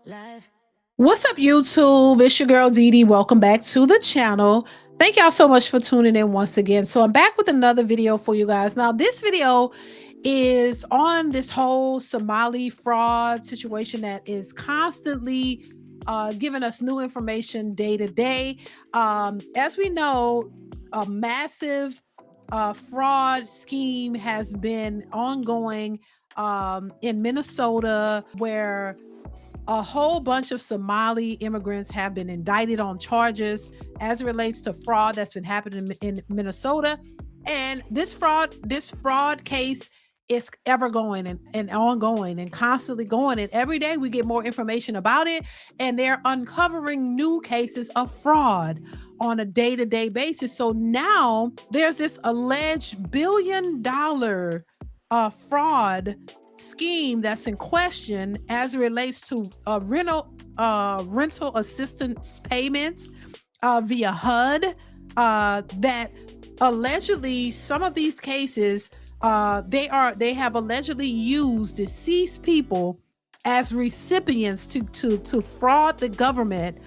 Live. What's up, YouTube? It's your girl Dee. Welcome back to the channel. Thank y'all so much for tuning in once again. So I'm back with another video for you guys. Now, this video is on this whole Somali fraud situation that is constantly giving us new information day to day. As we know, a massive fraud scheme has been ongoing in Minnesota, where a whole bunch of Somali immigrants have been indicted on charges as it relates to fraud that's been happening in Minnesota. And this fraud case is ever going and ongoing and constantly going. And every day we get more information about it. And they're uncovering new cases of fraud on a day-to-day basis. So now there's this alleged billion-dollar fraud scheme that's in question as it relates to rental assistance payments via HUD, that allegedly some of these cases they have allegedly used deceased people as recipients to fraud the government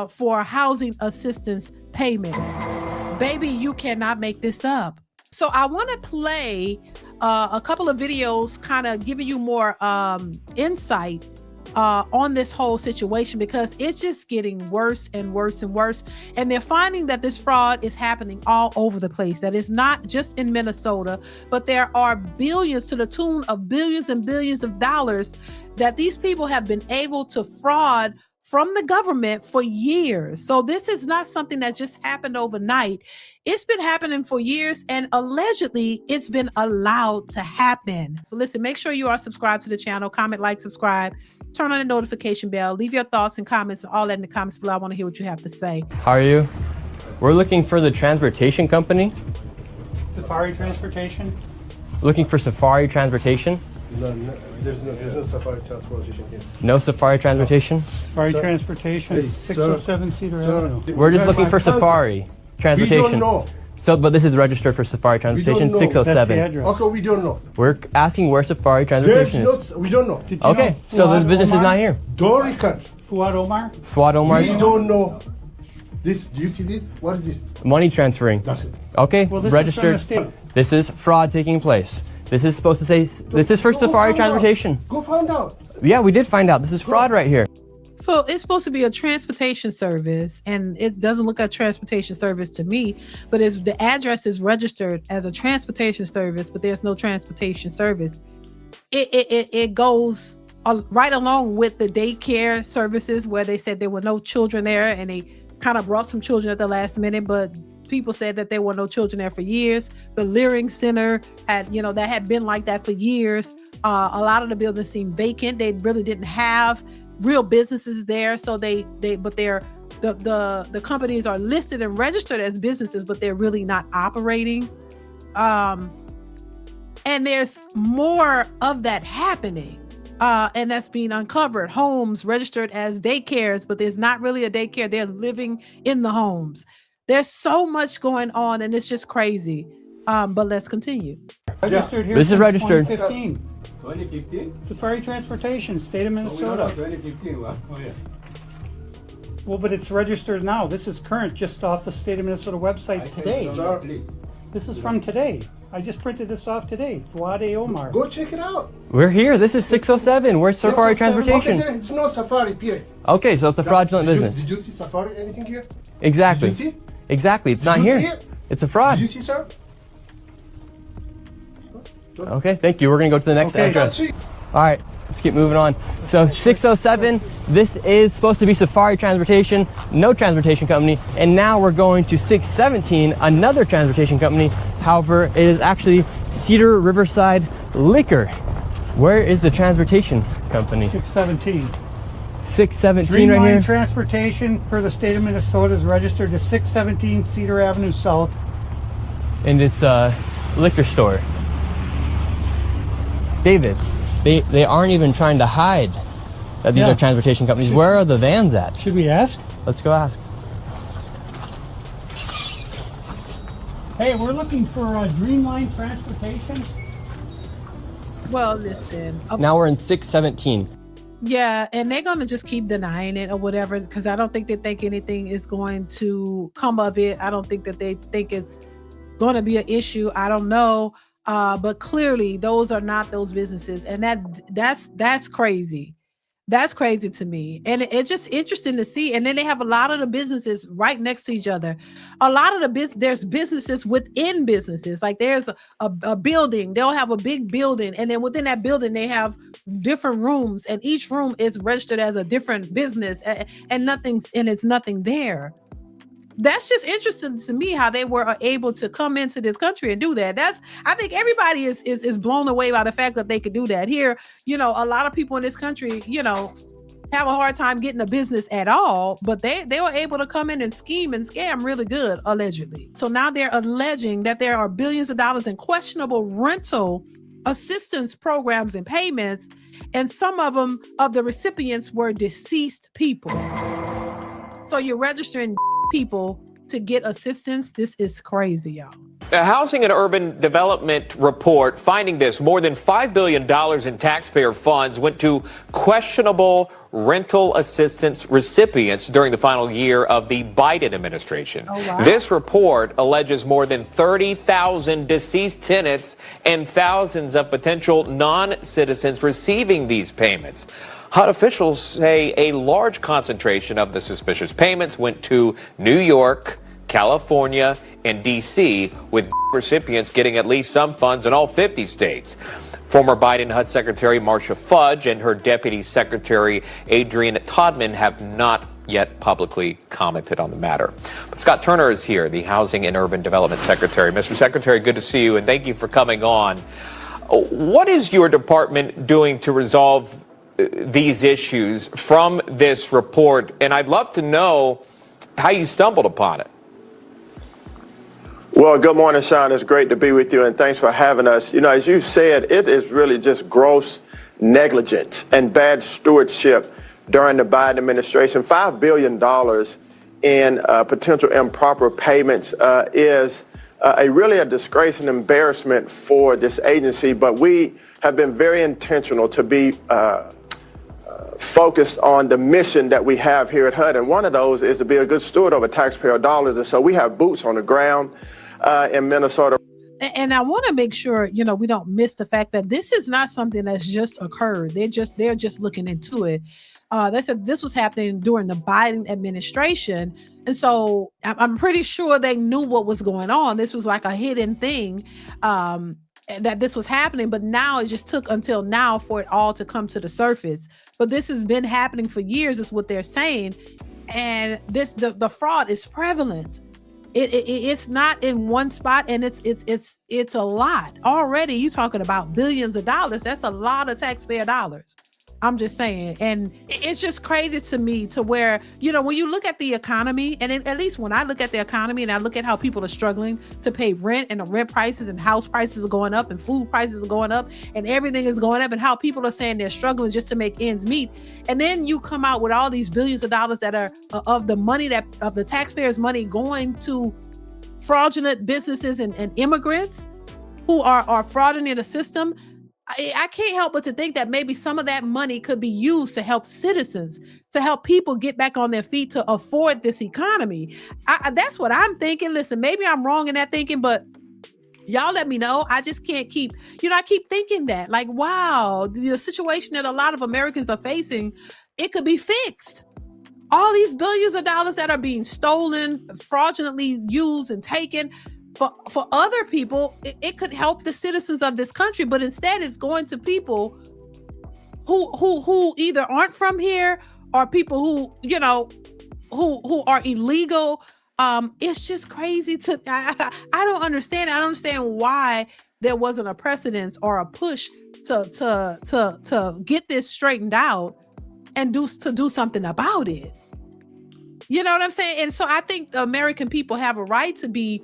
for housing assistance payments. Baby, you cannot make this up. So I want to play a couple of videos kind of giving you more insight on this whole situation, because it's just getting worse and worse and worse. And they're finding that this fraud is happening all over the place, that it's not just in Minnesota, but there are billions, to the tune of billions and billions of dollars, that these people have been able to fraud from the government for years. So this is not something that just happened overnight. It's been happening for years, and allegedly it's been allowed to happen. So listen, make sure you are subscribed to the channel, comment, like, subscribe, turn on the notification bell, leave your thoughts and comments, all that in the comments below. I want to hear what you have to say. How are you? We're looking for the transportation company. Safari Transportation? Looking for Safari Transportation. No, there's no Safari Transportation here. No Safari Transportation? Safari Transportation, 607 Cedar Avenue. We're just looking for Safari Transportation. We don't know. So, but this is registered for Safari Transportation, know. 607. That's the address. Okay, we don't know. We're asking where Safari Transportation is. We don't know. Did you Okay, know so the Fuad business Omar? is not here. Don't record. Fuad Omar? Fuad Omar? We don't know. This, do you see this? What is this? Money transferring. That's it. Okay, Well, this registered. is from the state. This is fraud taking place. This is supposed to say, this is for Go Safari find out. Transportation. Go find out. Yeah, we did find out. This is fraud right here. So it's supposed to be a transportation service, and it doesn't look like transportation service to me, but it's, the address is registered as a transportation service, but there's no transportation service. It goes right along with the daycare services, where they said there were no children there, and they kind of brought some children at the last minute, but people said that there were no children there for years. The Leering Center had, that had been like that for years. A lot of the buildings seemed vacant. They really didn't have real businesses there. So the companies are listed and registered as businesses, but they're really not operating. And there's more of that happening. And that's being uncovered. Homes registered as daycares, but there's not really a daycare. They're living in the homes. There's so much going on, and it's just crazy. But let's continue. Registered here This is since registered. 2015. 2015? Safari Transportation, state of Minnesota. 2015, wow. Oh, yeah. Well, but it's registered now. This is current, just off the state of Minnesota website today. Sir. Please. This is from today. I just printed this off today. Fuad Omar. Go check it out. We're here. This is 607. Where's Safari Transportation? Okay, it's no Safari, period. Okay, so it's a fraudulent business. Did you see Safari anything here? Exactly. Did you see? Exactly. It's not Did you here. see it? It's a fraud. Did you see, sir? Okay, thank you. We're going to go to the next Okay. address. All right, let's keep moving on. So 607, this is supposed to be Safari Transportation, no transportation company. And now we're going to 617, another transportation company. However, it is actually Cedar Riverside Liquor. Where is the transportation company? 617. 617 right Dreamline here. Transportation for the state of Minnesota is registered to 617 Cedar Avenue South. And it's a liquor store. David, they aren't even trying to hide that these Yeah. are transportation companies. Where are the vans at? Should we ask? Let's go ask. Hey, we're looking for Dreamline Transportation. Well, listen. Now we're in 617. Yeah, and they're gonna just keep denying it or whatever, because I don't think they think anything is going to come of it. I don't think that they think it's going to be an issue. I don't know, but clearly those are not those businesses, and that's crazy. That's crazy to me, and it's just interesting to see. And then they have a lot of the businesses right next to each other. A lot of there's businesses within businesses. Like there's a building, they'll have a big building, and then within that building they have different rooms, and each room is registered as a different business, and it's nothing there. That's just interesting to me how they were able to come into this country and do that. I think everybody is blown away by the fact that they could do that. Here, a lot of people in this country, have a hard time getting a business at all, but they were able to come in and scheme and scam really good, allegedly. So now they're alleging that there are billions of dollars in questionable rental assistance programs and payments, and some of the recipients were deceased people. So you're registering people to get assistance. This is crazy, y'all. A Housing and Urban Development report finding this: more than $5 billion in taxpayer funds went to questionable rental assistance recipients during the final year of the Biden administration. Oh, wow. This report alleges more than 30,000 deceased tenants and thousands of potential non-citizens receiving these payments. HUD officials say a large concentration of the suspicious payments went to New York, California, and D.C., with recipients getting at least some funds in all 50 states. Former Biden HUD Secretary Marcia Fudge and her Deputy Secretary Adrian Todman have not yet publicly commented on the matter. But Scott Turner is here, the Housing and Urban Development Secretary. Mr. Secretary, good to see you, and thank you for coming on. What is your department doing to resolve these issues from this report? And I'd love to know how you stumbled upon it. Well, good morning, Sean. It's great to be with you, and thanks for having us. As you said, it is really just gross negligence and bad stewardship during the Biden administration. $5 billion in potential improper payments is really a disgrace and embarrassment for this agency, but we have been very intentional to be focused on the mission that we have here at HUD, and one of those is to be a good steward over taxpayer dollars, and so we have boots on the ground in Minnesota. And I want to make sure, we don't miss the fact that this is not something that's just occurred. They're just looking into it. They said this was happening during the Biden administration. And so I'm pretty sure they knew what was going on. This was like a hidden thing, that this was happening, but now it just took until now for it all to come to the surface. But this has been happening for years, is what they're saying. And the fraud is prevalent. It's not in one spot, and it's a lot already. You talking about billions of dollars? That's a lot of taxpayer dollars. I'm just saying, and it's just crazy to me to where, when you look at the economy, and at least when I look at the economy and I look at how people are struggling to pay rent, and the rent prices and house prices are going up, and food prices are going up, and everything is going up, and how people are saying they're struggling just to make ends meet. And then you come out with all these billions of dollars that are of the money of the taxpayers' money going to fraudulent businesses and immigrants who are frauding the system. I can't help but to think that maybe some of that money could be used to help citizens, to help people get back on their feet, to afford this economy. That's what I'm thinking. Listen, maybe I'm wrong in that thinking, but y'all let me know. I just can't keep, I keep thinking that, like, wow, the situation that a lot of Americans are facing, it could be fixed. All these billions of dollars that are being stolen, fraudulently used and taken for other people, it could help the citizens of this country, but instead it's going to people who either aren't from here, or people who are illegal. It's just crazy I don't understand. I don't understand why there wasn't a precedence or a push to get this straightened out and do something about it. You know what I'm saying? And so I think the American people have a right to be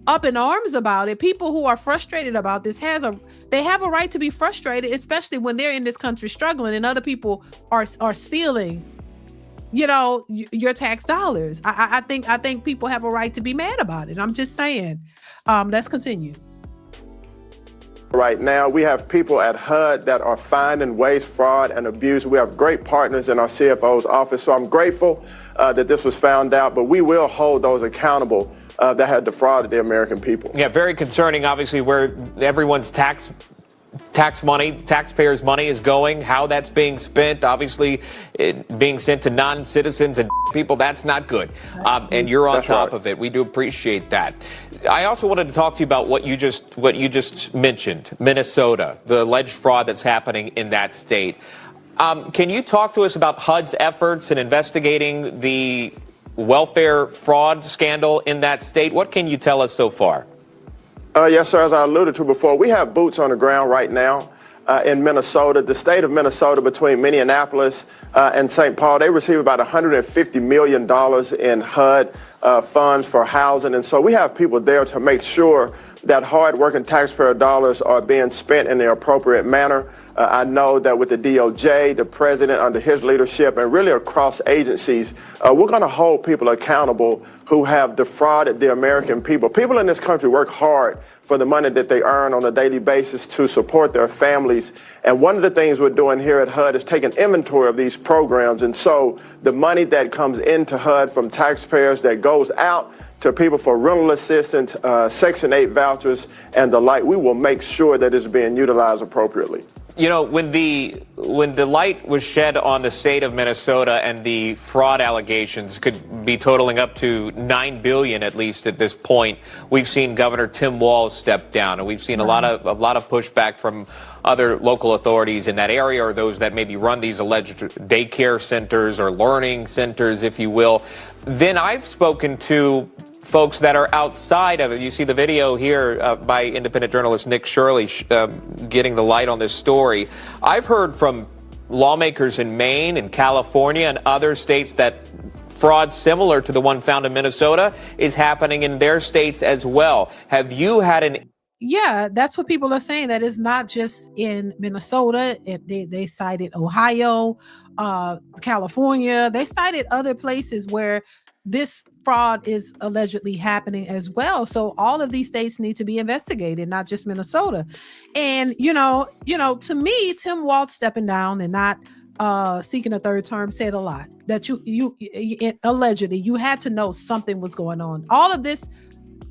up in arms about it. People who are frustrated about this they have a right to be frustrated, especially when they're in this country struggling and other people are stealing, your tax dollars. I think people have a right to be mad about it. I'm just saying. Let's continue. Right now, we have people at HUD that are finding waste, fraud, and abuse. We have great partners in our CFO's office. So I'm grateful that this was found out, but we will hold those accountable that had defrauded the American people. Yeah, very concerning, obviously, where everyone's tax money, taxpayers' money is going, how that's being spent, obviously being sent to non-citizens and people. That's not good. And you're on top of it. We do appreciate that. I also wanted to talk to you about what you just mentioned, Minnesota, the alleged fraud that's happening in that state. Can you talk to us about HUD's efforts in investigating the welfare fraud scandal in that state? What can you tell us so far? Yes, sir. As I alluded to before, we have boots on the ground right now in Minnesota. The state of Minnesota, between Minneapolis and St. Paul, they receive about $150 million in HUD funds for housing. And so we have people there to make sure that hard-working taxpayer dollars are being spent in the appropriate manner. I know that with the DOJ, the president under his leadership, and really across agencies, we're going to hold people accountable who have defrauded the American people. People in this country work hard for the money that they earn on a daily basis to support their families. And one of the things we're doing here at HUD is taking inventory of these programs. And so the money that comes into HUD from taxpayers that goes out to people for rental assistance, Section 8 vouchers, and the like, we will make sure that it's being utilized appropriately. You know, when the light was shed on the state of Minnesota and the fraud allegations could be totaling up to $9 billion, at least at this point, we've seen Governor Tim Walz step down, and we've seen a lot of pushback from other local authorities in that area, or those that maybe run these alleged daycare centers or learning centers, if you will. Then I've spoken to folks that are outside of it. You see the video here by independent journalist Nick Shirley getting the light on this story. I've heard from lawmakers in Maine and California and other states that fraud similar to the one found in Minnesota is happening in their states as well. Have you had an... Yeah, that's what people are saying. That is not just in Minnesota. They cited Ohio, California. They cited other places where this fraud is allegedly happening as well. So all of these states need to be investigated, not just Minnesota. And, you know, to me, Tim Walz stepping down and not seeking a third term said a lot. That you allegedly, you had to know something was going on. All of this,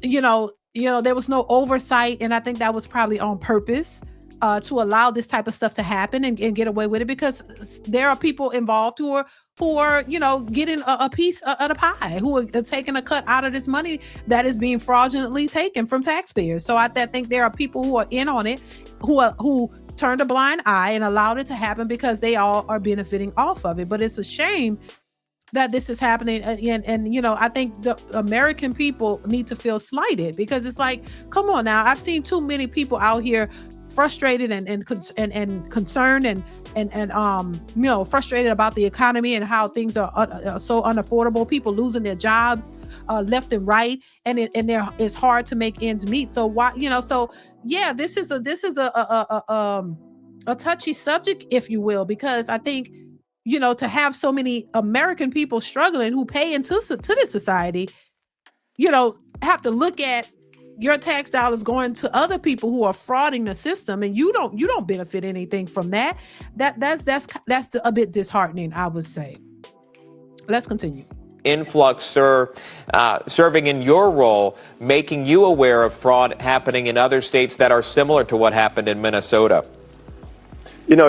there was no oversight. And I think that was probably on purpose to allow this type of stuff to happen and get away with it, because there are people involved who are getting a piece of the pie, who are taking a cut out of this money that is being fraudulently taken from taxpayers. So I think there are people who are in on it, who turned a blind eye and allowed it to happen because they all are benefiting off of it. But it's a shame that this is happening. And I think the American people need to feel slighted, because it's like, come on now. I've seen too many people out here frustrated and concerned and frustrated about the economy and how things are so unaffordable. People losing their jobs left and right, and it's hard to make ends meet. So why, this is a touchy subject, if you will, because I think to have so many American people struggling who pay into this society, have to look at your tax dollars going to other people who are frauding the system, and you don't benefit anything from that. That's a bit disheartening, I would say. Let's continue. Influx, sir, serving in your role, making you aware of fraud happening in other states that are similar to what happened in Minnesota.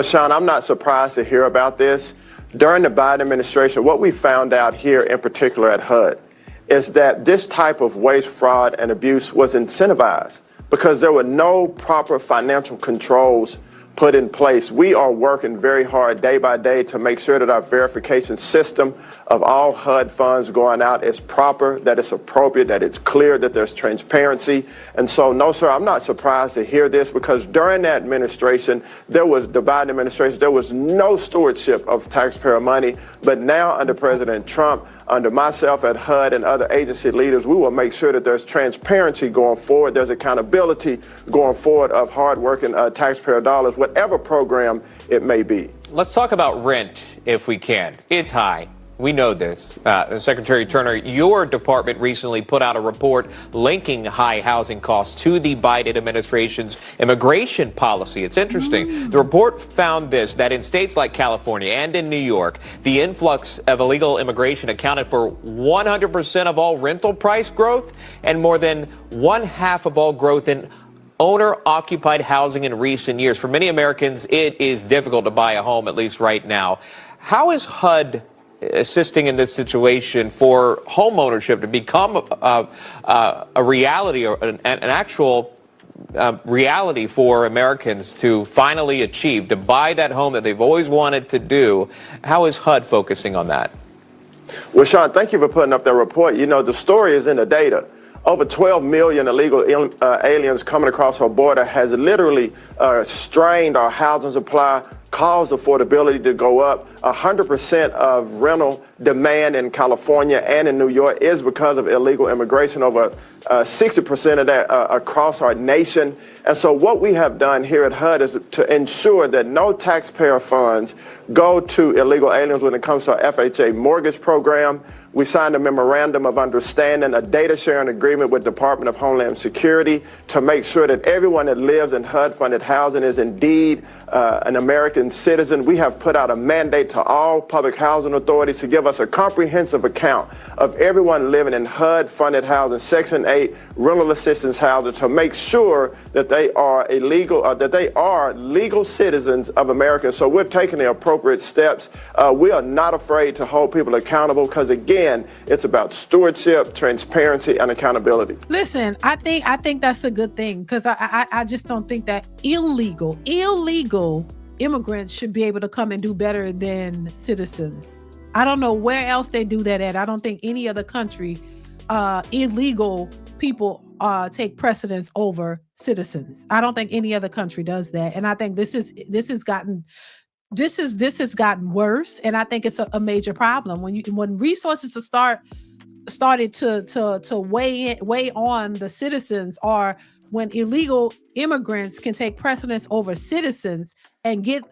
Sean, I'm not surprised to hear about this. During the Biden administration, what we found out here in particular at HUD is that this type of waste, fraud, and abuse was incentivized because there were no proper financial controls put in place. We are working very hard day by day to make sure that our verification system of all HUD funds going out is proper, that it's appropriate, that it's clear, that there's transparency. And so, no, sir, I'm not surprised to hear this, because during that administration, the Biden administration, there was no stewardship of taxpayer money. But now under President Trump, under myself at HUD and other agency leaders, we will make sure that there's transparency going forward. There's accountability going forward of hardworking taxpayer dollars, whatever program it may be. Let's talk about rent, if we can. It's high. we know this. Secretary Turner, your department recently put out a report linking high housing costs to the Biden administration's immigration policy. It's interesting. The report found this, that in states like California and in New York, the influx of illegal immigration accounted for 100% of all rental price growth and more than 1/2 of all growth in owner-occupied housing in recent years. For many Americans, it is difficult to buy a home, at least right now. How is HUD assisting in this situation for home ownership to become a reality, or an actual reality for Americans to finally achieve, to buy that home that they've always wanted to do? How is HUD focusing on that? Well, Sean, thank you for putting up that report. You know, the story is in the data. Over 12 million illegal aliens coming across our border has literally strained our housing supply, caused affordability to go up. 100% of rental demand in California and in New York is because of illegal immigration, over 60% of that across our nation. And so what we have done here at HUD is to ensure that no taxpayer funds go to illegal aliens when it comes to our FHA mortgage program. We signed a memorandum of understanding, a data sharing agreement with Department of Homeland Security to make sure that everyone that lives in HUD-funded housing is indeed an American citizen. We have put out a mandate to all public housing authorities to give us a comprehensive account of everyone living in HUD-funded housing, Section 8 rental assistance housing, to make sure that they are legal citizens of America. So we're taking the appropriate steps. We are not afraid to hold people accountable because, again, it's about stewardship, transparency, and accountability. Listen, I think that's a good thing, because I just don't think that illegal immigrants should be able to come and do better than citizens. I don't know where else they do that at. I don't think any other country, illegal people take precedence over citizens. I don't think any other country does that. And I think this has gotten worse, and I think it's a major problem when resources started to weigh on the citizens, or when illegal immigrants can take precedence over citizens and get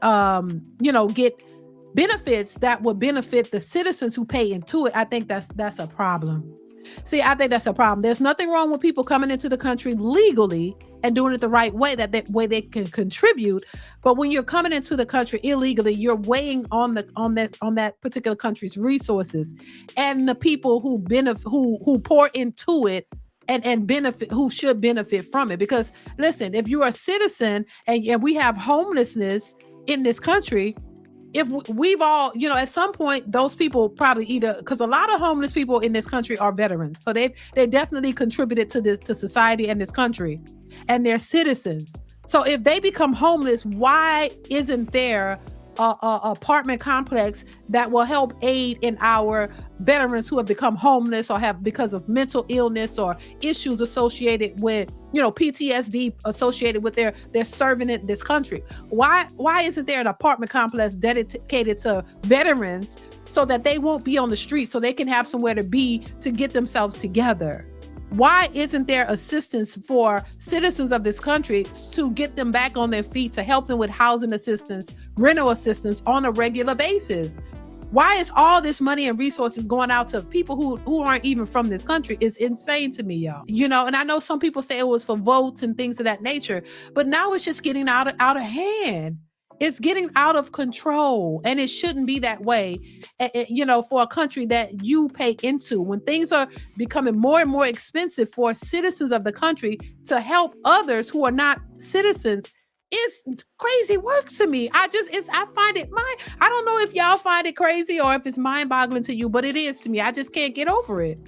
benefits that would benefit the citizens who pay into it. I think that's a problem. See, I think that's a problem. There's nothing wrong with people coming into the country legally and doing it the right way, that way they can contribute. But when you're coming into the country illegally, you're weighing on that particular country's resources, and the people who pour into it and benefit, who should benefit from it. Because listen, if you're a citizen and we have homelessness in this country, if we've all, at some point, those people probably because a lot of homeless people in this country are veterans. So they definitely contributed to society and this country, and they're citizens. So if they become homeless, why isn't there a apartment complex that will help aid in our veterans who have become homeless or have, because of mental illness or issues associated with, PTSD associated with their serving in this country? Why isn't there an apartment complex dedicated to veterans so that they won't be on the street, so they can have somewhere to be, to get themselves together? Why isn't there assistance for citizens of this country to get them back on their feet, to help them with housing assistance, rental assistance on a regular basis? Why is all this money and resources going out to people who aren't even from this country? Is insane to me, y'all. And I know some people say it was for votes and things of that nature, but now it's just getting out of hand. It's getting out of control, and it shouldn't be that way, for a country that you pay into. When things are becoming more and more expensive for citizens of the country to help others who are not citizens, it's crazy work to me. I find it I don't know if y'all find it crazy or if it's mind-boggling to you, but it is to me. I just can't get over it.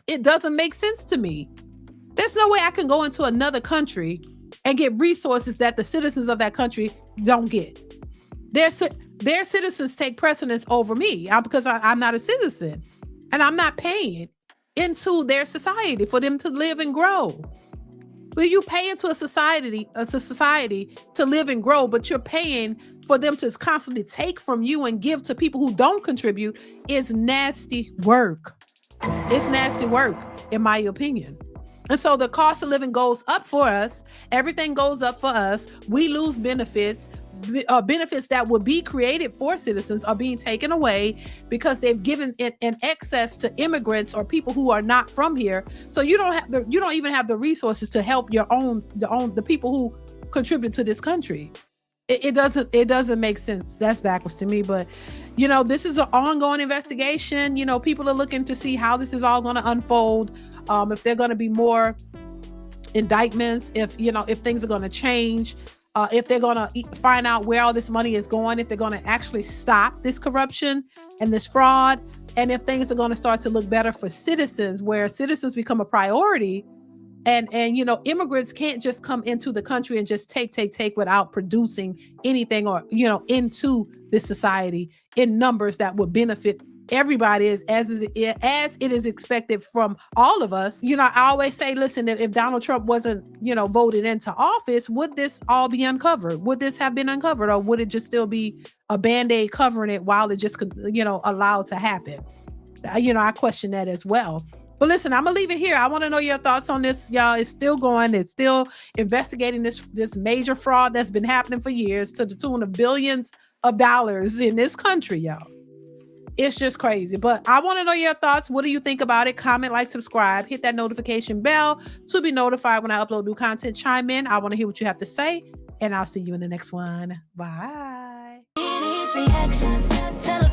It doesn't make sense to me. There's no way I can go into another country and get resources that the citizens of that country don't get. Their citizens take precedence over me because I'm not a citizen, and I'm not paying into their society for them to live and grow. Well, you pay into a society to live and grow, but you're paying for them to constantly take from you and give to people who don't contribute. Is nasty work. It's nasty work, in my opinion. And so the cost of living goes up for us. Everything goes up for us. We lose benefits. benefits that would be created for citizens are being taken away because they've given it an excess to immigrants or people who are not from here. So you don't even have the resources to help the people who contribute to this country. It doesn't make sense. That's backwards to me. But this is an ongoing investigation. People are looking to see how this is all going to unfold. If there are going to be more indictments, if things are going to change, if they're going to find out where all this money is going, if they're going to actually stop this corruption and this fraud, and if things are going to start to look better for citizens, where citizens become a priority. And immigrants can't just come into the country and just take without producing anything or into this society in numbers that would benefit everybody as it is expected from all of us. I always say, listen, if Donald Trump wasn't voted into office, would this all be uncovered? Would this have been uncovered, or would it just still be a band-aid covering it while it just could allowed to happen? I question that as well. But listen, I'm gonna leave it here. I want to know your thoughts on this, y'all. It's still going. It's still investigating this major fraud that's been happening for years to the tune of billions of dollars in this country, y'all. It's just crazy. But I want to know your thoughts. What do you think about it? Comment, like, subscribe, hit that notification bell to be notified when I upload new content. Chime in. I want to hear what you have to say, and I'll see you in the next one. Bye. DeeDeesReactions.